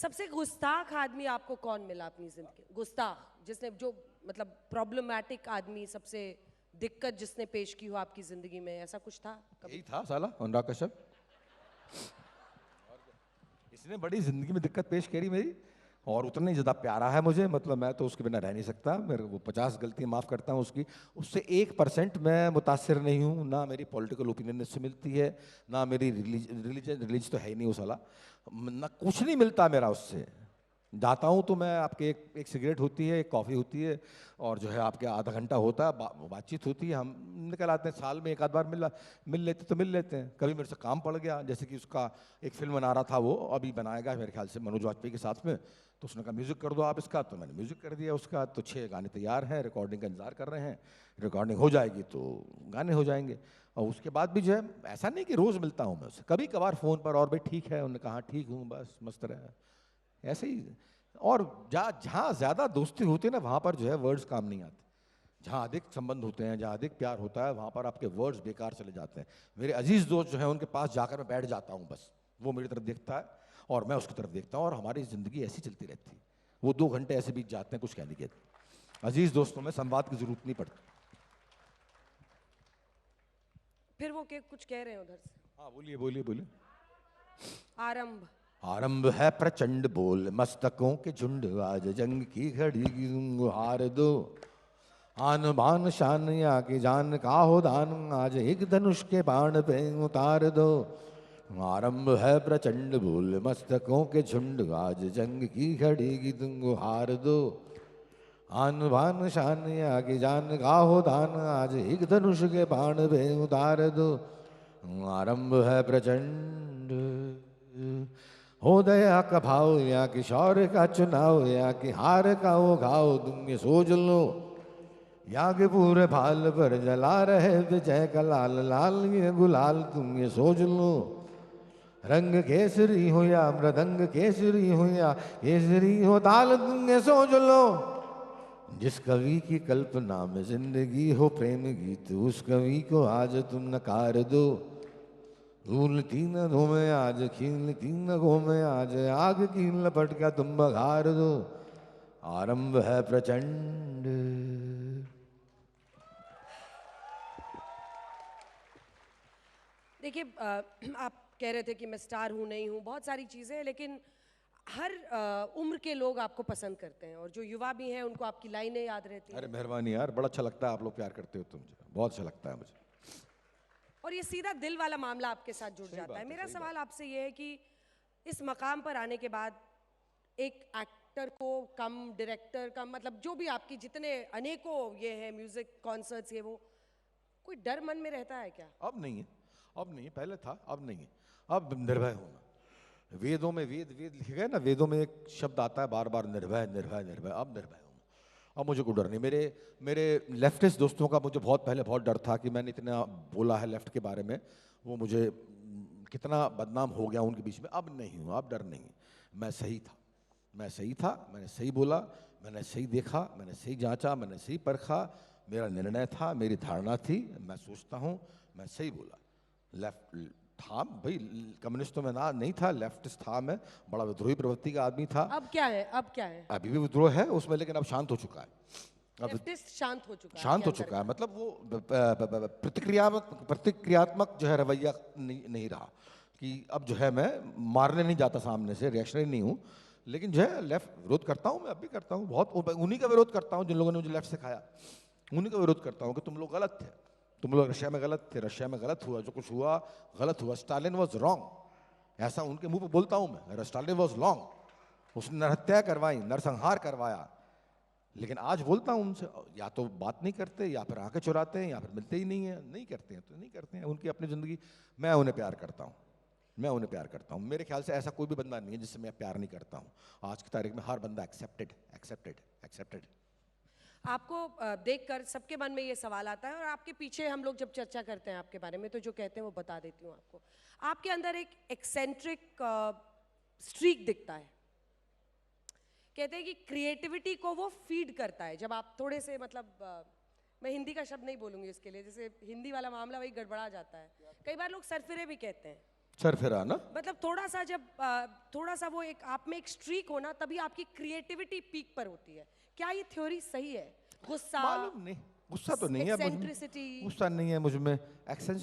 सबसे गुस्ताख आदमी आपको कौन मिला अपनी जिंदगी? गुस्ताख, जिसने जो मतलब प्रॉब्लमैटिक आदमी, सबसे दिक्कत जिसने पेश की हो आपकी जिंदगी में, ऐसा कुछ था कभी? यही था साला अनुराग कश्यप। इसने बड़ी जिंदगी में दिक्कत पेश करी मेरी, और उतना ही ज़्यादा प्यारा है मुझे, मतलब मैं तो उसके बिना रह नहीं सकता। मेरे वो 50 गलतियाँ माफ़ करता हूँ उसकी, उससे 1% मैं मुतासिर नहीं हूँ। ना मेरी पॉलिटिकल ओपिनियन इससे मिलती है, ना मेरी रिलीज तो है ही नहीं वो साला, ना कुछ नहीं मिलता मेरा उससे। जाता हूँ तो मैं आपके एक सिगरेट होती है, एक कॉफ़ी होती है, और जो है आपके आधा घंटा होता है, बातचीत होती है, हम निकल आते हैं। साल में एक आध बार मिल लेते तो मिल लेते हैं। कभी मेरे से काम पड़ गया, जैसे कि उसका एक फिल्म बना रहा था, वो अभी बनाएगा मेरे ख्याल से मनोज वाजपेयी के साथ में, तो उसने कहा म्यूज़िक कर दो आप इसका, तो मैंने म्यूज़िक कर दिया उसका। तो 6 गाने तैयार हैं, रिकॉर्डिंग का इंतजार कर रहे हैं। रिकॉर्डिंग हो जाएगी तो गाने हो जाएंगे। और उसके बाद भी जो है, ऐसा नहीं कि रोज़ मिलता हूँ मैं उससे, कभी कभार फ़ोन पर, और भाई ठीक है, उन्होंने कहा ठीक हूँ, बस मस्त रहे, ऐसे ही। और जहाँ ज़्यादा दोस्ती होती है ना, वहाँ पर जो है वर्ड्स काम नहीं आते। जहाँ अधिक संबंध होते हैं, जहाँ अधिक प्यार होता है, वहाँ पर आपके वर्ड्स बेकार चले जाते हैं। मेरे अजीज दोस्त जो हैं, उनके पास जाकर मैं बैठ जाता हूँ, बस वो मेरी तरफ देखता है और मैं उसकी तरफ देखता हूँ, और हमारी ज़िंदगी ऐसी चलती रहती है। वो 2 घंटे ऐसे बीत जाते हैं कुछ कहने के। अजीज दोस्तों में संवाद की ज़रूरत नहीं पड़ती। फिर वो कुछ कह रहे हैं उधर से? हाँ बोलिए बोलिए बोलिए। आरंभ। आरंभ है प्रचंड बोल, मस्तकों के झुंड, आज जंग की घड़ी हार दो। आन बान शान या की जान का हो दान, आज एक धनुष के बाण पे उतार दो। आरंभ है प्रचंड बोल, मस्तकों के झुंड, आज जंग की घड़ी की तुम हार दो। आन बान शान या की जान का हो दान, आज एक धनुष के बाण पे उतार दो। आरंभ है प्रचंड। हो दया का भाव या कि शौर्य का चुनाव, या कि हार का वो घाव, तुम ये सोच लो। या के पूरे भाल पर जला रहे विजय का लाल लाल ये गुलाल, तुम ये सोच लो। रंग केसरी हो या मृदंग केसरी हो, या केसरी हो ताल, तुम ये सोच लो। जिस कवि की कल्पना में जिंदगी हो प्रेम गीत, उस कवि को आज तुम नकार दो। धूलती नभों में आज, खीलती नभों में आज, आग की लपट का तुम बघार दो। आरंभ है प्रचंड। देखिए, आप कह रहे थे कि मैं स्टार हूँ नहीं हूँ, बहुत सारी चीज़ें हैं, लेकिन हर उम्र के लोग आपको पसंद करते हैं, और जो युवा भी हैं उनको आपकी लाइनें याद रहती अरे हैं। मेहरबानी यार, बड़ा अच्छा लगता है आप लोग प्यार करते हो, तुम बहुत अच्छा लगता है मुझे। और ये सीधा दिल वाला मामला आपके साथ जुड़ जाता है। मेरा सवाल आपसे ये है कि इस मकाम पर आने के बाद एक एक्टर को कम डायरेक्टर का, मतलब जो भी आपकी जितने अनेकों ये है म्यूजिक कॉन्सर्ट्स, ये वो, कोई डर मन में रहता है क्या? अब नहीं है, अब नहीं है, पहले था, अब नहीं है। अब निर्भय होना। वेदों में वेद लिखे गए ना, वेदों में एक शब्द आता है बार बार, निर्भय निर्भय निर्भय। अब निर्भय हूँ, अब मुझे कोई डर नहीं। मेरे मेरे लेफ्टिस्ट दोस्तों का मुझे बहुत पहले बहुत डर था कि मैंने इतना बोला है लेफ्ट के बारे में, वो मुझे कितना बदनाम हो गया उनके बीच में। अब नहीं हूँ, अब डर नहीं। मैं सही था, मैं सही था, मैंने सही बोला, मैंने सही देखा, मैंने सही जांचा, मैंने सही परखा। मेरा निर्णय था, मेरी धारणा थी, मैं सोचता हूँ मैं सही बोला। लेफ्ट था भाई, कम्युनिस्टों में ना नहीं था, लेफ्टिस्ट था मैं, बड़ा विद्रोही प्रवृत्ति का आदमी था। अब क्या है? अब क्या है? अभी भी विद्रोह है उसमें, लेकिन अब शांत हो चुका है। अब लेफ्टिस्ट शांत हो चुका है शांत आपके हो अंदर चुका है, का? मतलब वो प्रतिक्रियात्मक जो है रवैया नहीं रहा, कि अब जो है मैं मारने नहीं जाता सामने से, रिएक्शनरी नहीं हूँ। लेकिन जो है लेफ्ट विरोध करता हूँ, मैं अब भी करता हूँ बहुत, उन्हीं का विरोध करता हूँ जिन लोगों ने मुझे लेफ्ट सिखाया। उन्हीं का विरोध करता हूँ कि तुम लोग गलत थे, तुम लोग रशिया में गलत थे, रशिया में गलत हुआ, जो कुछ हुआ गलत हुआ। स्टालिन वॉज रॉन्ग, ऐसा उनके मुंह पे बोलता हूँ मैं। स्टालिन वॉज रॉन्ग, उसने नरहत्या करवाई, नरसंहार करवाया। लेकिन आज बोलता हूँ उनसे, या तो बात नहीं करते, या फिर आंखें चुराते हैं, या फिर मिलते ही नहीं है। नहीं करते हैं तो नहीं करते हैं, उनकी अपनी ज़िंदगी। मैं उन्हें प्यार करता हूँ, मैं उन्हें प्यार करता हूँ। मेरे ख्याल से ऐसा कोई भी बंदा नहीं है जिससे मैं प्यार नहीं करता हूँ। आज की तारीख में हर बंदा एक्सेप्टेड एक्सेप्टेड एक्सेप्टेड। आपको देखकर सबके मन में ये सवाल आता है, और आपके पीछे हम लोग जब चर्चा करते हैं आपके बारे में, तो जो कहते हैं वो बता देती हूँ आपको। आपके अंदर एक एक्सेंट्रिक स्ट्रीक दिखता है। कहते हैं कि क्रिएटिविटी को वो फीड करता है जब आप थोड़े से, मतलब मैं हिंदी का शब्द नहीं बोलूंगी इसके लिए, जैसे हिंदी वाला मामला वही गड़बड़ा जाता है। कई बार लोग सरफिरे भी कहते हैं सर फिर आना। मतलब थोड़ा सा जब थोड़ा सा वो एक आप में एक स्ट्रीक होना, तभी आपकी क्रिएटिविटी पीक पर होती है। क्या ये थ्योरी सही है? गुस्सा, मालूम नहीं, गुस्सा तो नहीं है मुझ में, एक्सेंट्रिसिटी। गुस्सा नहीं है मुझ में। एक्सेंट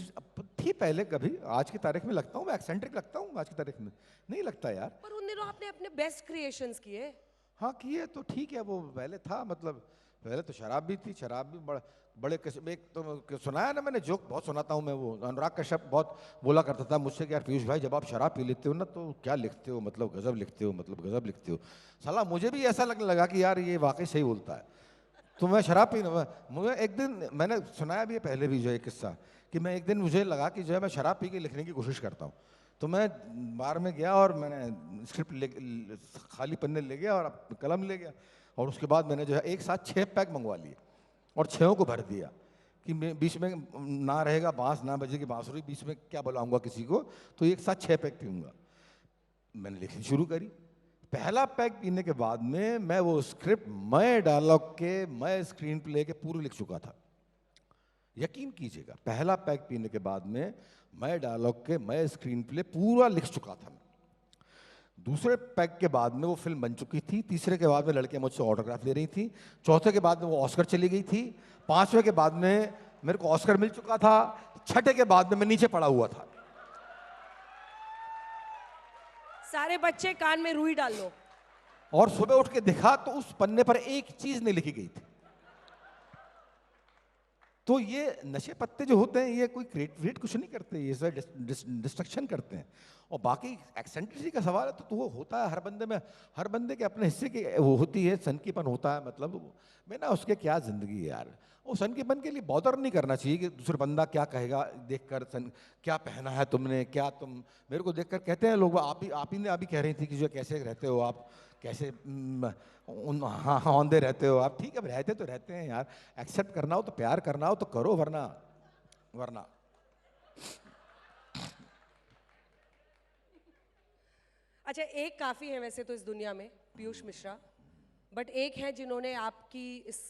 थी पहले कभी, आज की तारीख में लगता हूँ मैं एक्सेंट्रिक लगता हूँ आज की तारीख में? नहीं लगता यार। पर उन दिनों आपने अपने बेस्ट क्रिएशंस किए। हाँ किए तो ठीक है, वो पहले था मतलब, पहले तो शराब भी थी, शराब भी बड़े किस्म, एक तो सुनाया ना मैंने, जोक बहुत सुनाता हूँ मैं, वो अनुराग कश्यप बहुत बोला करता था मुझसे कि यार पीयूष भाई जब आप शराब पी लेते हो ना तो क्या लिखते हो, मतलब गजब लिखते हो, मतलब गजब लिखते हो। साला मुझे भी ऐसा लगने लगा कि यार ये वाकई सही बोलता है। तो मैं शराब पीना, मुझे एक दिन मैंने सुनाया भी है पहले भी जो है किस्सा, कि मैं एक दिन मुझे लगा कि जो है मैं शराब पी के लिखने की कोशिश करता हूँ। तो मैं बार में गया और मैंने स्क्रिप्ट खाली पन्ने ले गया और कलम ले गया, और उसके बाद मैंने जो है एक साथ 6 पैक मंगवा लिए और 6 को भर दिया कि मैं बीच में ना रहेगा बांस, ना बजेगी बांसुरी, बीच में क्या बुलाऊंगा किसी को, तो एक साथ 6 पैक पीऊंगा। मैंने लिखनी शुरू करी। पहला पैक पीने के बाद में मैं वो स्क्रिप्ट, मैं डायलॉग के, मैं स्क्रीन प्ले के पूरे लिख चुका था। यकीन कीजिएगा, पहला पैक पीने के बाद में मैं डायलॉग के, मैं स्क्रीन प्ले पूरा लिख चुका था। दूसरे पैक के बाद में वो फिल्म बन चुकी थी, तीसरे के बाद में लड़कियां मुझसे ऑटोग्राफ ले रही थी, चौथे के बाद में वो ऑस्कर चली गई थी, पांचवें के बाद में मेरे को ऑस्कर मिल चुका था, छठे के बाद में मैं नीचे पड़ा हुआ था। सारे बच्चे कान में रुई डाल लो। और सुबह उठ के देखा तो उस पन्ने पर एक चीज नहीं लिखी गई थी। तो ये नशे पत्ते जो होते हैं ये कोई क्रिएट कुछ नहीं करते, ये सब डिस्ट्रक्शन करते हैं। और बाकी एक्सेंट्रिसिटी का सवाल है तो वो होता है हर बंदे में, हर बंदे के अपने हिस्से की वो होती है, सनकीपन होता है, मतलब मैं ना उसके क्या जिंदगी है यार। वो सनकीपन के लिए बॉदर नहीं करना चाहिए कि दूसरा बंदा क्या कहेगा देखकर, क्या पहना है तुमने, क्या तुम मेरे को देखकर कहते हैं लोग, आप ही ने अभी कह रही थी कि जो कैसे रहते हो आप, कैसे हाँ औंधे रहते हो आप। ठीक है रहते तो रहते हैं यार, एक्सेप्ट करना हो तो प्यार करना हो तो करो, वरना वरना अच्छा, एक काफी है वैसे तो इस दुनिया में, पीयूष मिश्रा, बट एक है जिन्होंने आपकी इस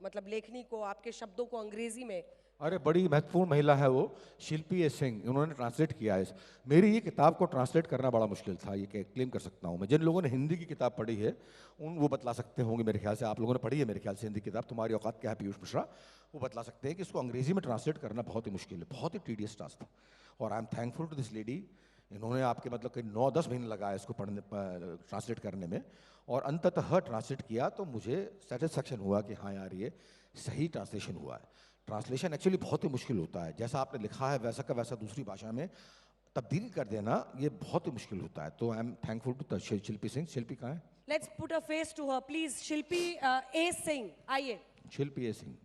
मतलब लेखनी को, आपके शब्दों को अंग्रेजी में। अरे बड़ी महत्वपूर्ण महिला है वो, शिल्पी ए सिंह, उन्होंने ट्रांसलेट किया है। मेरी ये किताब को ट्रांसलेट करना बड़ा मुश्किल था, ये क्लेम कर सकता हूँ मैं। जिन लोगों ने हिंदी की किताब पढ़ी है उन वो बतला सकते होंगे मेरे ख्याल से, आप लोगों ने पढ़ी है मेरे ख्याल से हिंदी किताब, तुम्हारी औकात क्या है पीयूष मिश्रा, वो बतला सकते हैं कि इसको अंग्रेजी में ट्रांसलेट करना बहुत ही मुश्किल है, बहुत ही टीडियस टास्क था। और I am thankful to this lady, इन्होंने आपके मतलब कहीं 9-10 महीने लगाया इसको पढ़ने ट्रांसलेट करने में, और अंततः ट्रांसलेट किया तो मुझे सेटिस्फैक्शन हुआ कि हाँ यार ये सही ट्रांसलेशन हुआ है। ट्रांसलेशन एक्चुअली बहुत ही मुश्किल होता है, जैसा आपने लिखा है वैसा का वैसा दूसरी भाषा में तब्दील कर देना ये बहुत ही मुश्किल होता है। तो I am thankful to Shilpi Singh. Shilpi कहाँ है? Let's put a face to her please. Shilpi A Singh आइए। Shilpi A Singh,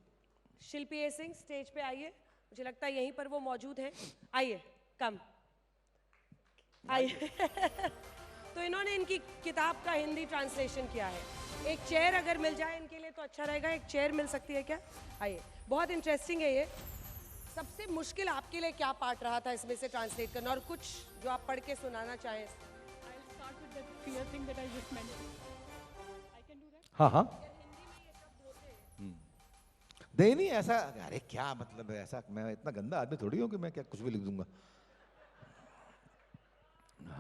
Shilpi A Singh stage पे आइए, मुझे लगता है यहीं पर वो मौजूद हैं। आइए, कम आइए। तो इन्होंने इनकी किताब का हिंदी ट्रांसलेशन किया है। एक चेयर अगर मिल जाए इनके लिए तो अच्छा रहेगा, एक चेयर मिल सकती है क्या? आइए, बहुत इंटरेस्टिंग है ये। सबसे मुश्किल आपके लिए क्या पार्ट रहा था इसमें से ट्रांसलेट करना, और कुछ जो आप पढ़ के सुनाना चाहें? I'll start with that fear thing that I just mentioned. I can do that? हाँ हाँ नहीं नहीं ऐसा, अरे क्या मतलब है ऐसा, मैं इतना गंदा आदमी थोड़ी हूँ कि मैं क्या कुछ भी लिख दूंगा।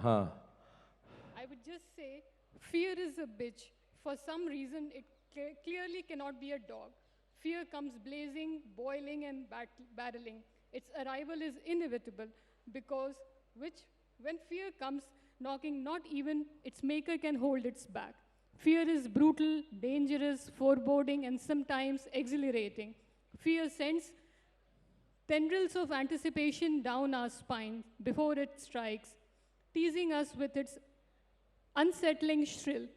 हाँ I would just say fear is a bitch. For some reason, it clearly cannot be a dog. Fear comes blazing, boiling, and battling. Its arrival is inevitable because when fear comes knocking, not even its maker can hold its back. Fear is brutal, dangerous, foreboding, and sometimes exhilarating. Fear sends tendrils of anticipation down our spine before it strikes, teasing us with its unsettling shrill.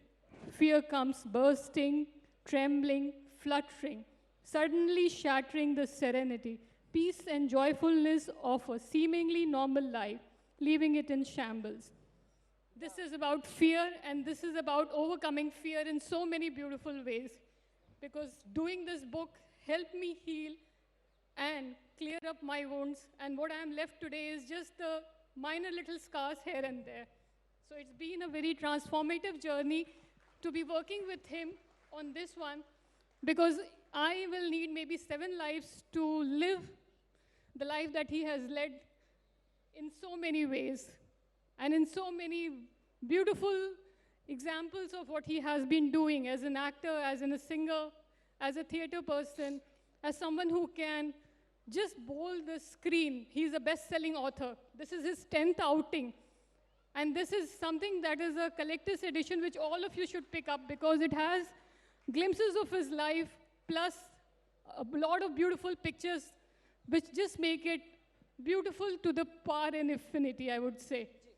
Fear comes bursting, trembling, fluttering, suddenly shattering the serenity, peace, and joyfulness of a seemingly normal life, leaving it in shambles. This is about fear, and this is about overcoming fear in so many beautiful ways. Because doing this book helped me heal and clear up my wounds, and what I am left today is just the minor little scars here and there. So it's been a very transformative journey to be working with him on this one, because I will need maybe 7 lives to live the life that he has led in so many ways and in so many beautiful examples of what he has been doing as an actor, as a singer, as a theater person, as someone who can just bowl the screen. He's a best-selling author. This is his 10th outing. And this is something that is a collector's edition which all of you should pick up because it has glimpses of his life plus a lot of beautiful pictures which just make it beautiful to the par and infinity, I would say.